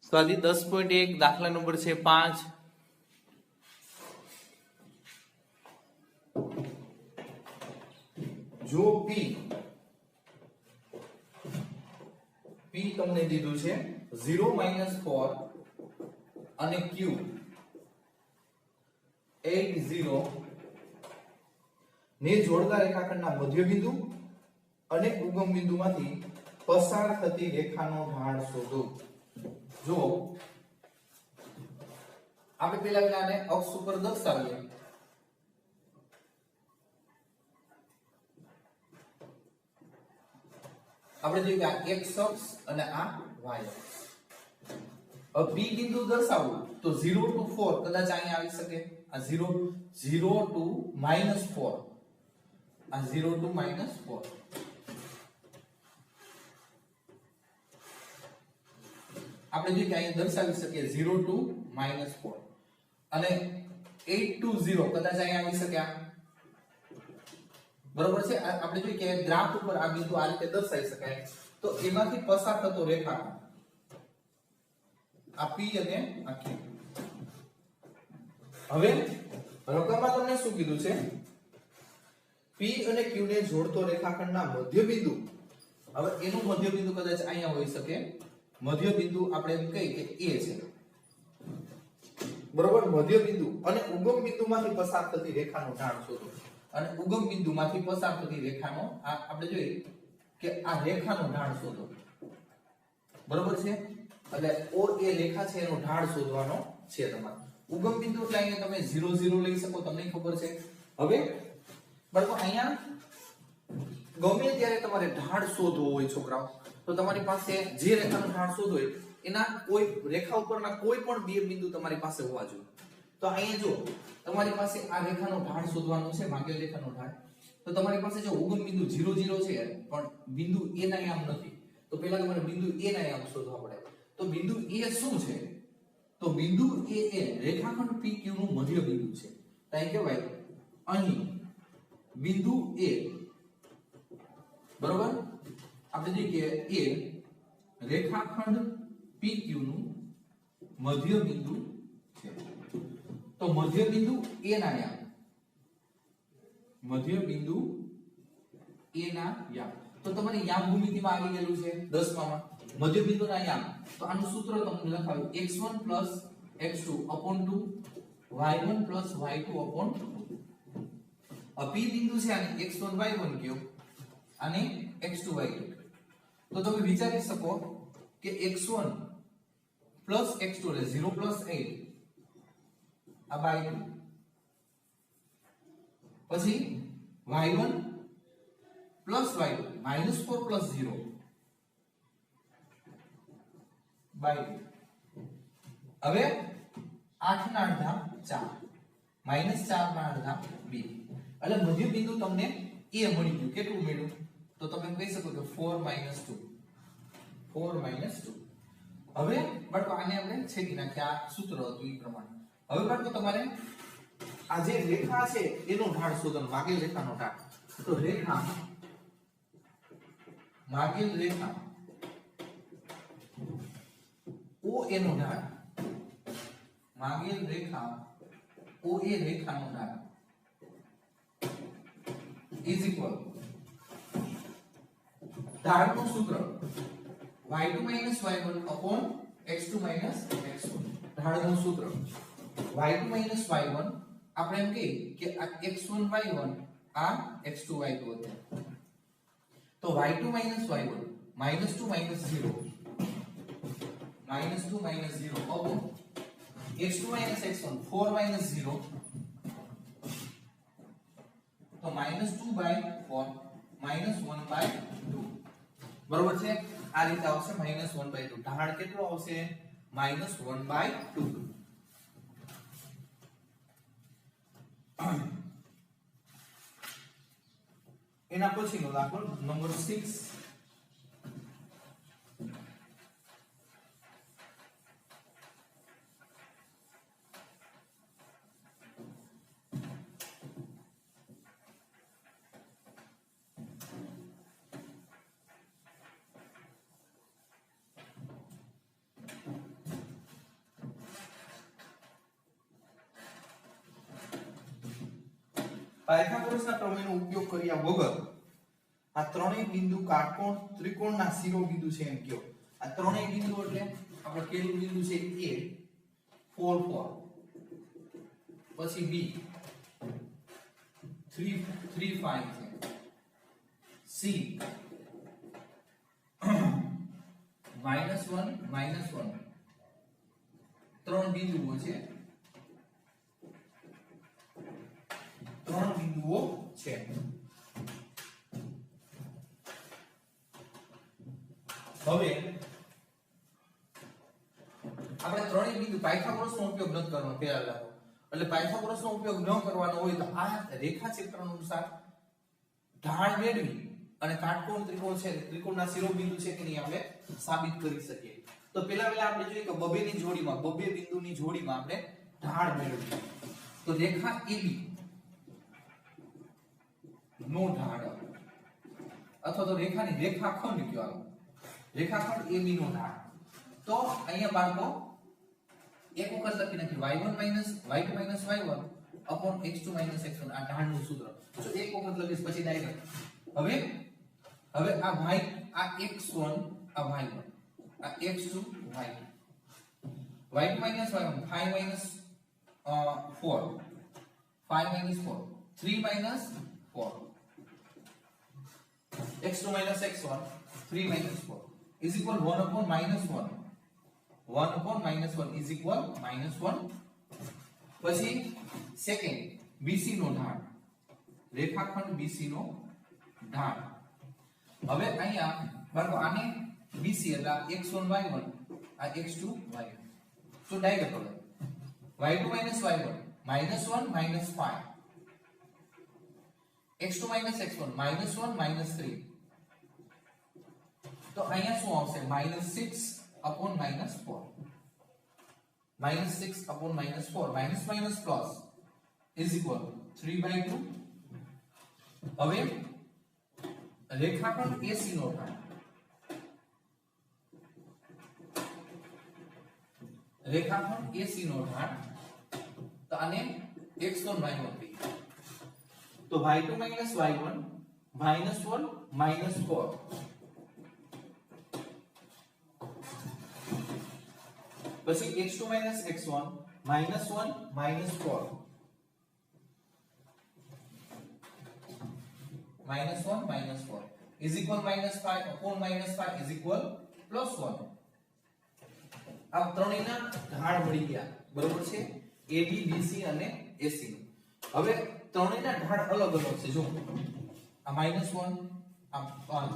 સ્વાધ્યાય 10.1 દાખલા નંબર છે 5. જો P તમને દીધું છે 0 - 4 અને Q 8 0 ને જોડતા રેખાખંડના મધ્યબિંદુ અને ઉગમ બિંદુમાંથી પસાર થતી રેખાનો ઢાળ શોધો. જો આપણે પહેલા આને અક્ષ ઉપર દર્શાવીએ. આપણે જોઈએ કે આ x અક્ષ અને આ y અક્ષ. હવે P બિંદુ દર્શાવવું તો 0 to 4 કદાચ અહીંયા આવી શકે. આ 0 to -4, આ 0 to -4. આપણે જોઈએ કે અહીંયા દર્શાવી શકીએ 0 to -4 અને 8 to 0 કદાચ અહીંયા આવી શકે. બરોબર છે. આપણે જોઈએ કે ગ્રાફ ઉપર આ બિંદુ આ રીતે દર્શાવી શકાય. તો એમાંથી પસાર થતો રેખાખંડ આ P અને આ Q. હવે રકમમાં તમને શું કીધું છે? P અને Q ને જોડતો રેખાખંડના મધ્યબિંદુ. હવે એનું મધ્યબિંદુ કદાચ અહીંયા હોઈ શકે. મધ્યબિંદુ આપણે એમ કહી કે A છે. બરોબર. મધ્યબિંદુ અને ઉગમ બિંદુમાંથી પસાર થતી રેખાનો ઢાળ શોધો. અને ઉગમ બિંદુમાંથી પસાર થતી રેખાનો આપણે જોઈએ કે આ રેખાનો ઢાળ શોધો. બરોબર છે. એટલે OA રેખા છે એનો ઢાળ શોધવાનો છે તમારે. ઉગમ બિંદુ એટલે અહીંયા તમે 0 0 લઈ શકો, તમને ખબર છે. હવે બરાબર અહીંયા ગમે ત્યારે તમારે ઢાળ શોધવો હોય છોકરાઓ, તો તમારી પાસે જે રેખાનો ઢાળ શોધવો હોય એના કોઈ રેખા ઉપરના કોઈ પણ બે બિંદુ તમારી પાસે હોવા જોઈએ. તો અહીંયા જો તમારી પાસે આ રેખાનો ઢાળ શોધવાનો છે, ભાગેલ રેખાનો ઢાળ. તો તમારી પાસે જો ઉગમ બિંદુ 0 0 છે પણ બિંદુ A ના યામ નથી, તો પહેલા તમારે બિંદુ A ના યામ શોધવા પડે. તો બિંદુ A શું છે? તો બિંદુ A એ રેખાખંડ PQ નું મધ્ય બિંદુ છે. ત્યાં કહેવાય અહીં બિંદુ A. બરોબર. આપણે જોઈએ કે A રેખાખંડ PQ નું મધ્ય બિંદુ છે. તો મધ્ય બિંદુ A ના યામ, મધ્ય બિંદુ A ના યામ. તો તમારી યામ ભૂમિતિમાં આવી ગયેલું છે 10મા માં મધ્ય બિંદુના યામ. તો આનું સૂત્ર તમને લખાવ્યું x1 + x2 / 2 y1 + y2 / 2. આ P બિંદુ છે આને x1 y1 કયો અને x2 y2. તો તમે વિચારી શકો કે x1 + x2 એટલે 0 + 8 આ બાય 2, પછી y1 + y2 -4 + 0 બાય 2. હવે 8 ના અડધા 4 -4 ના અડધા 2. એટલે મધ્ય બિંદુ તમને A મળી ગયું. કેટલું મળ્યું? તો તમે કહી શકો કે 4 - 2. 4 - 2. હવે બાળકો આને આપણે છેકી નાખ્યા. આ સૂત્ર હતું એ પ્રમાણે. હવે બાળકો તમારે આ જે રેખા છે એનો ઢાળ શોધવાનો, માગેલ રેખાનો ઢાળ. તો રેખા માગેલ રેખા OA નો ઢાળ, માગેલ રેખા OA રેખાનો ઢાળ ઇઝ ઇક્વલ ઢાળનું સૂત્ર y2 - y1 / x2 - x1. ઢાળનું સૂત્ર y2 - y1 આપણે એમ કહીએ કે આ x1 y1 આ x2 y2 હતો. તો y2 - y1 -2 - 0 -2 - 0 upon x2 - x1 4 - 0 તો -2/4 -1/2. બરોબર છે. આ રીતે આવશે -1/2. ઢાળ કેટલો આવશે? -1/2. એના પછીનો દાખલો નંબર 6. પાયથાગોરસના પ્રમેયનો ઉપયોગ કર્યા વગર આ ત્રણેય બિંદુ કાટકોણ ત્રિકોણના શિરોબિંદુ છે એમ કયો. આ ત્રણેય બિંદુ એટલે આપણે કેન્દ્ર બિંદુ છે A 4 4, પછી B 3 3 5 છે, C -1 -1, ત્રણ બિંદુઓ છે, ત્રણ બિંદુઓ છે. હવે આપણે ત્રણેય બિંદુ પાયથાગોરસનો ઉપયોગ ન કરવાનો પહેલા, એટલે પાયથાગોરસનો ઉપયોગ ન કરવાનો હોય તો આ રેખાચિત્ર અનુસાર ઢાળ મેળવી અને કાટકોણ ત્રિકોણ છે, ત્રિકોણના શિરોબિંદુ છે કે નહીં આપણે સાબિત કરી શકીએ. તો પહેલા આપણે જોઈએ કે બબેની જોડીમાં, બબે બિંદુની જોડીમાં આપણે ઢાળ મેળવી. તો રેખા AB નો ઢાળ અથવા તો રેખાની રેખાખંડ કહેવાય, રેખાખંડ AB નો ઢાળ. તો અહીંયા બાળકો એક વખત લખી નાખી y1 y2 y1 upon x2 x1 આ ઢાળનું સૂત્ર. તો એક વખત લખીશ પછી ડાયરેક્ટ. હવે આ y આ x1 આ y1 આ x2 y2 y2 y1 5 4 5 4 3 4 x2 x1 3 4 is equal 1 upon -1, 1 upon -1 is equal -1. પછી સેકન્ડ BC નો ઢાળ, રેખાખંડ BC નો ઢાળ. હવે અહીંયા બરાબર આને BC એટલે x1 y1 આ x2 y2. તો ડાયરેક્ટ કરો y2 y1 -1 -5 x2 x1 -1 -3. તો અહીંયા શું આવશે -6 upon -4, -6 upon -4 minus minus plus is equal 3/2. હવે રેખાખંડ AC નો ઢાળ, રેખાખંડ AC નો ઢાળ. તો આને x1 y1 કહીએ. તો y2 y1 -1 -4 પછી x2 x1 -1 -4 -1 -4 is equal -5 upon -5 is equal +1. આ ત્રણેયના ઢાળ મળી ગયા, બરોબર છે, AB BC અને AC. હવે ત્રણેયના ઢાળ અલગ અલગ છે. જો આ -1 આ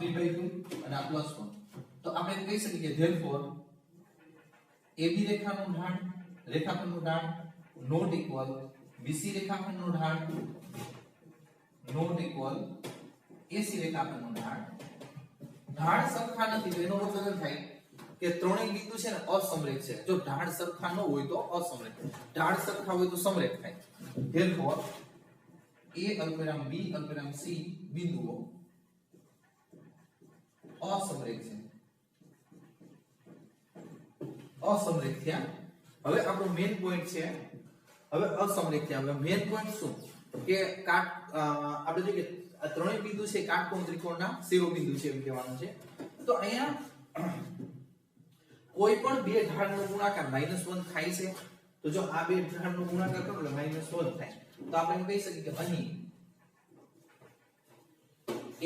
3/2 અને આ +1. તો આપણે કહી શકીએ કે therefore AB રેખાનું ઢાળ, રેખાખંડનું ઢાળ નોટ ઇક્વલ BC રેખાખંડનું ઢાળ નોટ ઇક્વલ AC રેખાખંડનું ઢાળ. ઢાળ સરખા નથી તો એનો મતલબ એમ થાય કે ત્રણેય બિંદુ છે ને અસમરેખ છે. જો ઢાળ સરખા ન હોય તો અસમરેખ, ઢાળ સરખા હોય તો સમરેખ થાય. therefore A અલ્પવિરામ B અલ્પવિરામ C બિંદુઓ અસમરેખ છે, અસમરેખ થયા. હવે આપણો મેઈન પોઈન્ટ છે, હવે અસમરેખ થયા. હવે મેઈન પોઈન્ટ શું કે આપણે જોઈએ કે આ ત્રણેય બિંદુ છે કાટકોણ ત્રિકોણના શિરોબિંદુ છે એમ કહેવાનું છે. તો અહીંયા કોઈ પણ બે ઢાળનો ગુણાકાર -1 થાય છે. તો જો આ બે ઢાળનો ગુણાકાર કરો એટલે -1 થાય. તો આપણે કહી શકીએ કે અહીં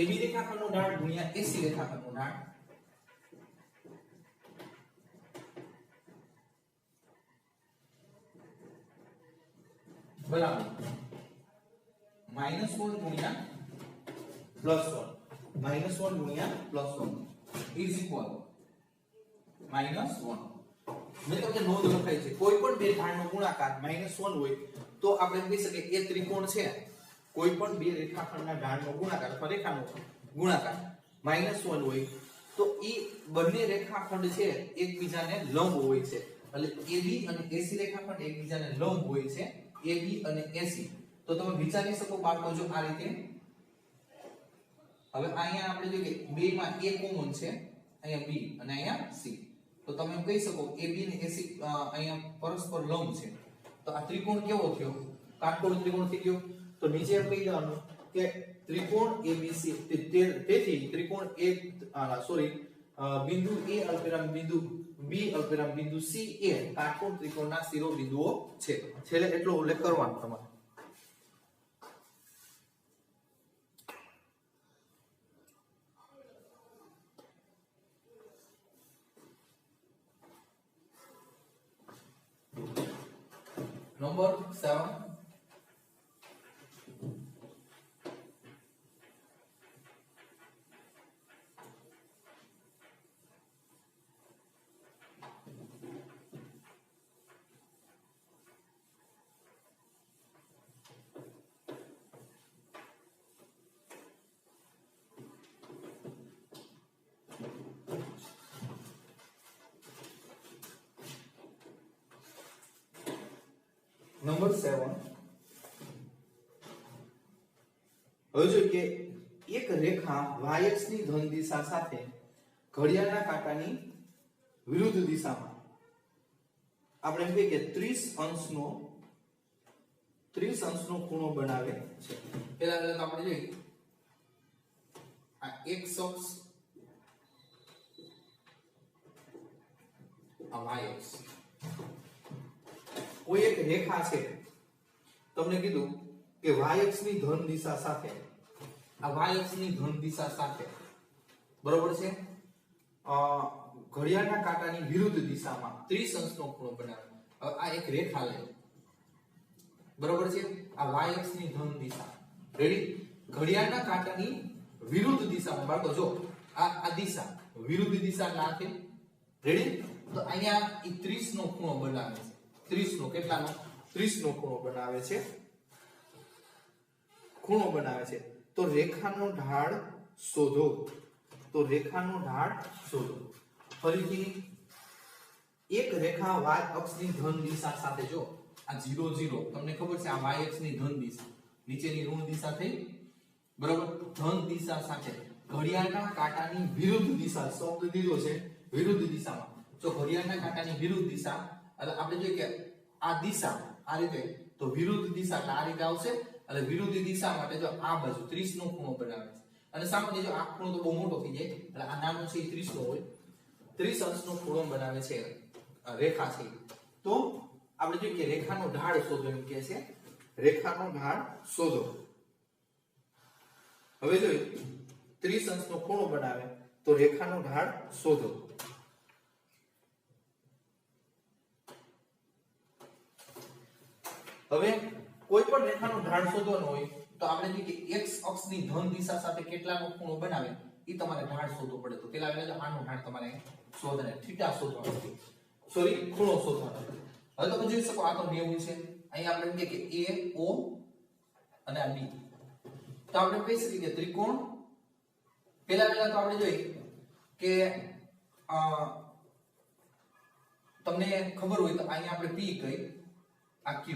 AB રેખાખંડનો ઢાળ ગુણ્યા AC રેખાખંડનો ઢાળ બરાબર -1 ગુણ્યા +1, -1 ગુણ્યા +1 is equal -1. મેં તમને નોંધ લખાઈ છે, કોઈ પણ બે ઢાળનો ગુણાકાર -1 હોય તો આપણે કહી શકીએ એ ત્રિકોણ છે. કોઈ પણ બે રેખાખંડના ઢાળનો ગુણાકાર અથવા રેખાનો ગુણાકાર -1 હોય તો એ બંને રેખાખંડ છે એકબીજાને લંબ હોય છે. એટલે AB અને AC રેખાખંડ એકબીજાને લંબ હોય છે, AB અને AC. તો તમે વિચારી શકો બાળકો જો આ રીતે. હવે અહીંયા આપણે જોઈએ કે બે માં A કોમન છે, અહીંયા B અને અહીંયા C. તો તમે કહી શકો AB અને AC અહીંયા પરસ્પર લંબ છે. તો આ ત્રિકોણ કેવો થયો? કાટકોણ ત્રિકોણ થઈ ગયો. તો તો નીચે એમ કહી દેવાનું કે ત્રિકોણ ABC તેથી ત્રિકોણ બિંદુ A અલ્પવિરામ બિંદુ B અલ્પવિરામ બિંદુ C એ કાટકોણ ત્રિકોણના શિરોબિંદુઓ છે. છેલ્લે એટલો ઉલ્લેખ કરવાનો તમારે. નંબર 7 નંબર 7 હવે જોઈએ કે એક રેખા y અક્ષની ધન દિશા સાથે ઘડિયાળના કાંટાની વિરુદ્ધ દિશામાં આપણે એમ કહીએ કે 30 અંશનો ખૂણો બનાવે છે. પહેલા આપણે જોઈએ આ x અક્ષ આ y અક્ષ કોઈ એક રેખા છે, તમને કીધું કે y અક્ષની ધન દિશા સાથે આ y અક્ષની ધન દિશા સાથે બરોબર છે ઘડિયાળના કાંટાની વિરુદ્ધ દિશામાં 30 અંશનો ખૂણો બનાવે. હવે આ એક રેખા લે બરોબર છે, આ y અક્ષની ધન દિશા રેડી ઘડિયાળના કાંટાની વિરુદ્ધ દિશામાં બાળકો જો આ દિશા વિરુદ્ધ દિશા નાખે રેડી તો અહીંયા ઈ 30 નો ખૂણો બનાવે છે. 30 નો કેટલાનો 30 નો ખૂણો બનાવે છે. તો રેખાનો ઢાળ શોધો. ફરીથી એક રેખા y અક્ષની ધન દિશા સાથે જો આ 0 0 તમને ખબર છે આ y અક્ષની ધન દિશા નીચેની ઋણ દિશા થઈ બરાબર. ધન દિશા સાથે ઘડિયાળના કાંટાની વિરુદ્ધ દિશા શબ્દ દીધો છે વિરુદ્ધ દિશામાં. જો ઘડિયાળના કાંટાની વિરુદ્ધ દિશા એટલે આપણે જોઈએ કે આ દિશા આ રીતે તો વિરુદ્ધ દિશા આ રીતે આવશે એટલે વિરુદ્ધ દિશા માટે જો આ બાજુ 30 નો ખૂણો બનાવે છે અને સામાન્ય જો આ ખૂણો તો બહુ મોટો થઈ જાય એટલે આ નાનો છે એ 30 નો હોય 30 અંશનો ખૂણો બનાવે છે રેખા છે. તો આપણે જોઈએ કે રેખાનો ઢાળ શોધો એમ કહે છે. રેખાનો ઢાળ શોધો. હવે જોઈએ 30 અંશનો ખૂણો બનાવે તો રેખાનો ઢાળ શોધો. હવે કોઈ પણ રેખાનો ઢાળ શોધવાનો હોય તો આપણે જોઈએ કે x અક્ષની ધન દિશા સાથે કેટલાનો ખૂણો બનાવે ઈ તમારે ઢાળ શોધવો પડે. તો પેલા આનો ઢાળ તમારે શોધવાનો થીટા શોધવાનો છે સોરી ખૂણો શોધવાનો. હવે તમે જોઈ શકો આ તો 90 છે. અહીં આપણે કહીએ કે a o અને આ b તો આપણે કહી શકીએ કે ત્રિકોણ પેલા તો આપણે જોઈએ કે તમને ખબર હોય તો અહીંયા આપણે p કહી આ q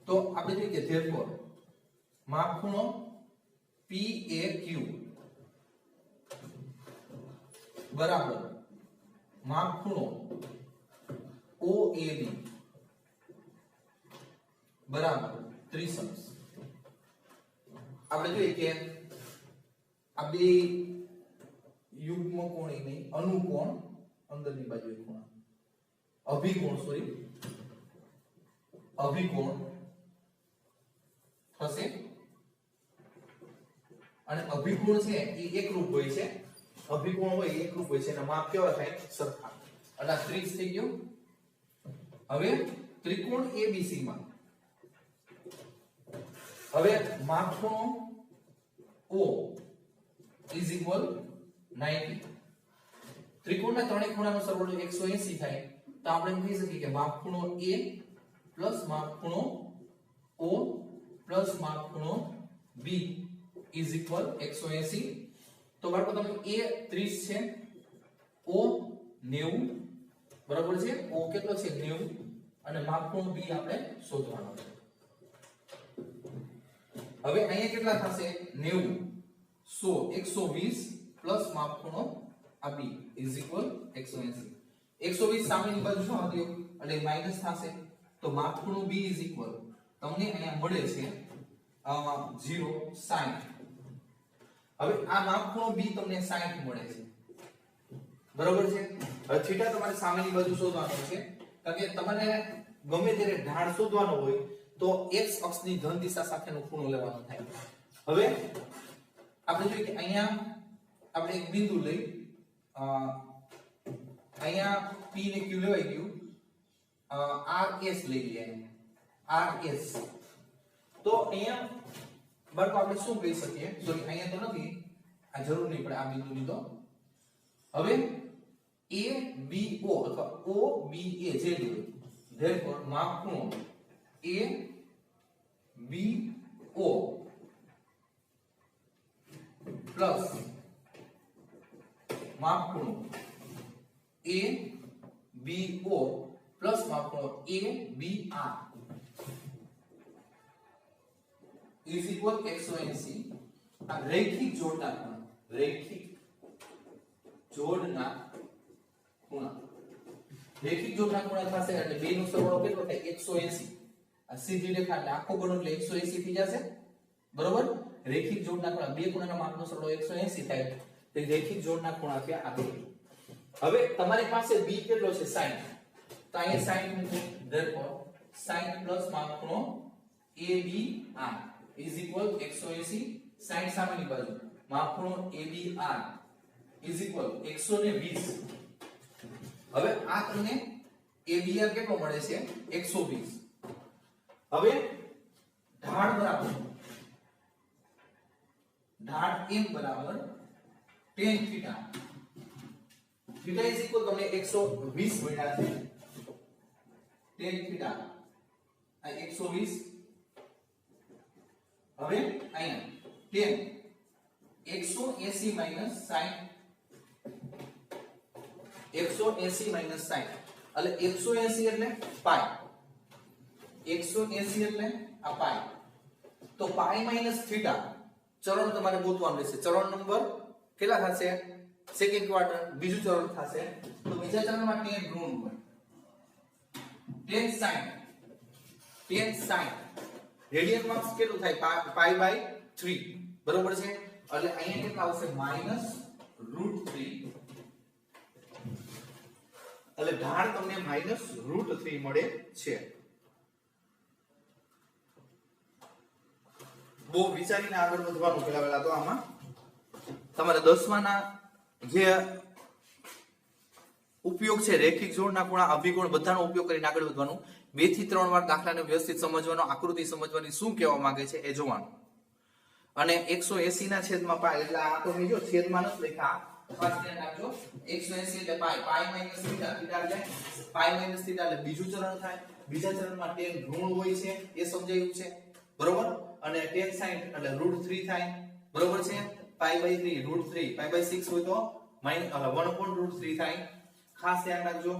તો આપણે જોઈએ કે therefore માપ ખૂણો PAQ બરાબર માપ ખૂણો OAB બરાબર 30 અંશ. આપણે જોઈએ કે આ બે યુગ્મ કોણ નહીં અનુકોણ અંદરની બાજુએ ખૂણા અભિકોણ થશે અને અભિકોણ છે એ એકરૂપ હોય છે. અભિકોણ હોય એકરૂપ હોય છે અને માપ કેવા થાય સરખા. એટલે 30 થઈ ગયો. હવે ત્રિકોણ ABC માં હવે માપ ખૂણો O is equal 90. ત્રિકોણના ત્રણેય ખૂણાનો સરવાળો 180 થાય તો આપણે એમ કહી શકીએ કે માપ ખૂણો A પ્લસ માપ ખૂણો O પ્લસ માપ ખૂણો B is equal 180. તો બાળકો તમે A 30 છે O 90 બરાબર છે. O કેટલો છે 90 અને માપ ખૂણો B આપણે શોધવાનો છે. હવે અહીંયા કેટલા થશે 90 100 120 પ્લસ માપ ખૂણો આ B is equal 180. 120 સામેની બાજુ શું આવ્યો એટલે માઈનસ થશે તો માપ ખૂણો B is equal તમને અહીંયા મળે છે 0 60. હવે આ માપ ખૂણો b તમને 60 મળે છે, બરોબર છે. હવે થીટા તમારે સામેની બાજુ શોધવાનો છે, કારણ કે તમારે ગમે ત્યારે ઢાળ શોધવાનો હોય તો x અક્ષની ધન દિશા સાથેનો ખૂણો લેવાનો થાય. હવે આપણે જોઈએ કે અહીંયા આપણે એક બિંદુ લઈ અહીંયા p ને q લેવાઈ ગયું, rs લઈ લઈએ, rs. તો અહીંયા બાળકો આપણે શું કહી શકીએ, સોરી અહીંયા તો નથી, આ જરૂર નહીં પડે આ બિંદુની તો. હવે ABO અથવા OBA જે હોય, therefore માપ ખૂણો ABO પ્લસ માપ ખૂણો ABO પ્લસ માપ ખૂણો ABR is equal 180. આ રૈખિક જોડના ખૂણા, રૈખિક જોડના ખૂણા, રૈખિક જોડના ખૂણા થશે એટલે બે નો સરવાળો કેટલો થાય 180. આ સીધી રેખા એટલે આખો ગણો એટલે 180 થઈ જશે, બરોબર. રૈખિક જોડના ખૂણા, બે ખૂણાના માપનો સરવાળો 180 થાય, તે રૈખિક જોડના ખૂણા થયા આ બે. હવે તમારી પાસે b કેટલો છે 60, તો અહીંયા 60 મૂકો, therefore 60 પ્લસ માપ ખૂણો ABR is equal 180. 60 સામેની બાજુ માપ ખૂણો ABR is equal 120. હવે આ તમને ABR કેટલો મળે છે 120. હવે ઢાળ બરાબર ઢાળ m બરાબર tan theta, theta is equal તમને 120 મળ્યા છે, tan થીટા આ 120. હવે અહીંયા 10 180 માઈનસ 60, 180 માઈનસ 60 એટલે 180 એટલે પાઈ, 180 એટલે આ પાઈ. તો પાઈ માઈનસ થીટા ચરણ તમારે ગોતવાનું રહેશે. ચરણ નંબર કેટલા થશે, સેકન્ડ ક્વાર્ટર, બીજું ચરણ થશે. તો બીજા ચરણમાં 10 ઋણ હોય, 10 sin, 10 sin રેડિયન માર્ક્સ કેટલું થાય પાઈ બાય 3, બરોબર છે. એટલે અહીંયા કેટલા આવશે માઈનસ √3, એટલે ઢાળ તમને માઈનસ √3 મળે છે. બહુ વિચારીને આગળ વધવાનું. પેલા તો આમાં તમારે 10માના જે ઉપયોગ છે રેખિક જોડના ખૂણા, અભિકોણ બધાનો ઉપયોગ કરીને આગળ વધવાનું. 2 થી 3 વાર દાખલાને વ્યવસ્થિત સમજવાનો, આકૃતિ સમજવાની, શું કહેવા માંગે છે એ જોવાનું. અને 180 ના છેદમાં પાઈ, એટલે આ તો મેં જો છેદમાં નથી લખ્યા, ખાસ ધ્યાન રાખજો. 180 એટલે પાઈ, પાઈ માઈનસ થીટા, થીટા એટલે પાઈ માઈનસ થીટા એટલે બીજું ચરણ થાય. બીજા ચરણમાં tan ઋણ હોય છે એ સમજાયું છે, બરોબર. અને tan sin એટલે √3 થાય, બરોબર છે. પાઈ બાય 3 √3, પાઈ બાય 6 હોય તો -1/√3 થાય. ખાસ ધ્યાન રાખજો.